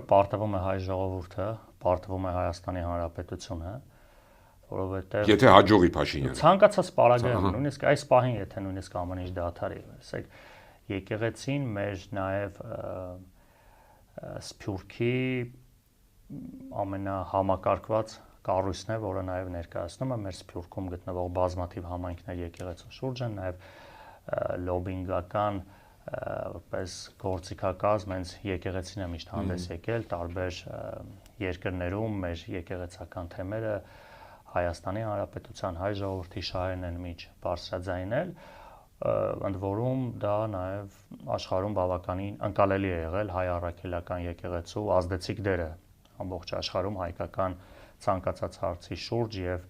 պարտվում է հայ ժողովուրդը, պարտվում է Հայաստանի Հանրապետությունը, որովհետև Եթե հաջողի Փաշինյանը ցանկացած պարագայում, նույնիսկ այս պահին, եթե նույնիսկ ամեն ինչ դադարի, ասեք, եկեղեցին մեր նաև Սփյուռքի ամենահամակարգված կառույցն է, որը նաև ներկայացնում է մեր Սփյուռքում գտնվող բազմաթիվ համայնքներ եկեղեցու շուրջ են, նաև լոբինգական որպես գործիքակազմ հենց եկեղեցին է միշտ հանդես եկել տարբեր երկրներում մեր եկեղեցական թեմերը Հայաստանի Հանրապետության հայ ժողովրդի շահերն են միջ բարձրաձայնել, ընդ որում դա նաև աշխարհում բավականին ընկալելի է եղել հայ առաքելական եկեղեցու ազդեցիկ դերը ամբողջ աշխարհում հայկական ցանկացած հարցի շուրջ եւ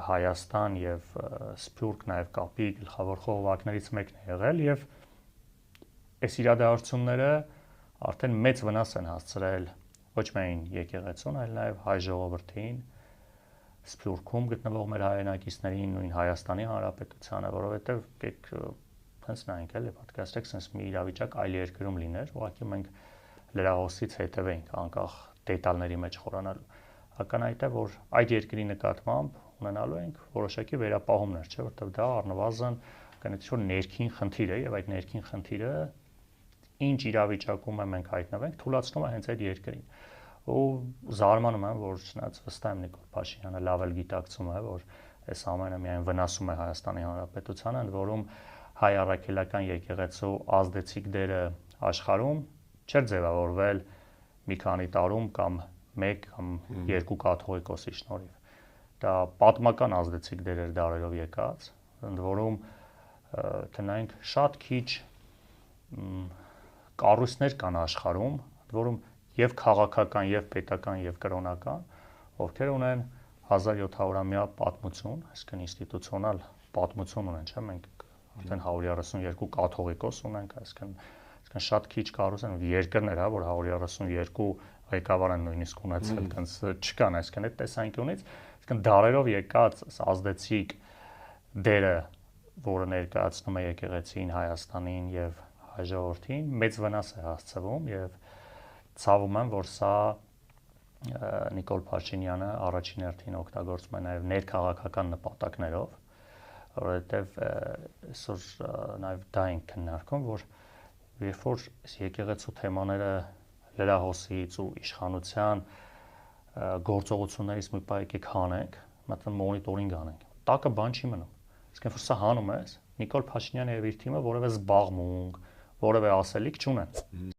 Հայաստան եւ Սփյուռք նաև կապի գլխավոր խողովակներից մեկն է եղել եւ այս իրադարձությունները արդեն մեծ վնաս են հասցրել ոչ միայն եկեղեցուն, այլ նաև հայ ժողովրդին Սփյուռքում գտնվող մեր հայրենակիցներին, նույն Հայաստանի Հանրապետությանը, որովհետև եկեք հենց նայենք էլի պատկերացրեք, sense մի իրավիճակ այլ երկրում լիներ, ուղղակի մենք լրահոսից հետևեինք անկախ դետալների մեջ խորանալու։ Ակնհայտ է, որ այդ երկրի նկատմամբ ունենալու ենք որոշակի վերապահումներ, չէ՞, որտեղ դա առնվազն կնեցի որ ներքին խնդիր է եւ այդ ներքին խնդիրը ինչ իրավիճակում է մենք հայտնվենք, թույլատրում է հենց այդ երկրին։ Ու զարմանում եմ, որ չնայած վստահ եմ Նիկոլ Փաշինյանը լավ էլ գիտակցում է, որ այս ամենը միայն վնասում է Հայաստանի Հանրապետությանը, ընդ որում հայ առաքելական եկեղեցու ազդեցիկ դերը աշխարհում չէր ձևավորվել մի քանի տարում կամ 1 կամ 2 կաթողիկոսի շնորհիվ։ Դա պատմական ազդեցիկ դեր էր դարերով եկած, ընդ որում տնայինք շատ քիչ կառույցներ կան աշխարհում, ընդ որում եւ քաղաքական, եւ պետական, եւ կրոնական, ովքեր ունեն 1700-ամյա պատմություն, այսինքն ինստիտուցիոնալ պատմություն ունեն, չէ՞, մենք արդեն 132 կաթողիկոս ունենք, այսինքն շատ քիչ կառույց են երկրներ, հա, որ 132 ղեկավար են նույնիսկ ունեցել, այնց չկան, այսինքն այդ տեսանկյունից, այսինքն դարերով եկած ազդեցիկ դերը, որը ներկայացնում է եկեղեցին, Հայաստանին եւ հայ ժողովրդին, մեծ վնաս է հասցվում եւ ցավում եմ, որ սա Նիկոլ Փաշինյանը առաջին հերթին օգտագործում է նաև ներքաղաքական նպատակներով, որովհետև այսօր նաև դա ենք քննարկում, որ երբ որ եկեղեցու թեմաները լրահոսից ու իշխանության գործողություններից մի պահ եկեք հանենք, մտածեմ մոնիտորինգ անենք, տակը բան չի մնում, իսկ երբ որ սա հանում ես, Նիկոլ Փաշինյանը եւ իր թիմը որևէ զբաղմունք, որևէ ասելիք չունեն։